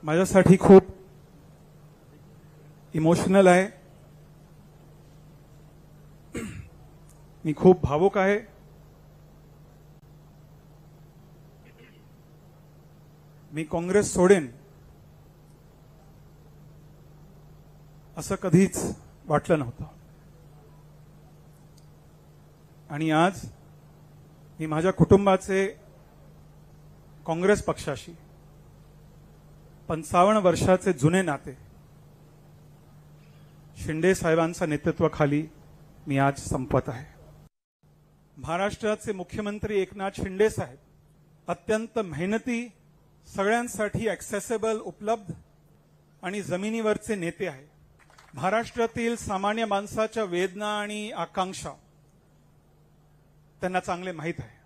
माझ्यासाठी खूप इमोशनल आहे। मी खूप भावुक आहे। मी काँग्रेस सोडेन असं कधीच वाटलं नव्हतं आणि आज मी माझ्या कुटुंबाचे काँग्रेस पक्षाशी 55 वर्षाचे जुने नाते शिंदे साहेबांच्या नेतृत्वाखाली मी आज संपवत आहे। महाराष्ट्राचे मुख्यमंत्री एकनाथ शिंदे साहेब अत्यंत मेहनती, सगळ्यांसाठी ॲक्सेसिबल, उपलब्ध आणि जमिनीवरचे नेते आहे। महाराष्ट्रातील सामान्य माणसाच्या वेदना आणि आकांक्षा त्यांना चांगले माहीत आहे।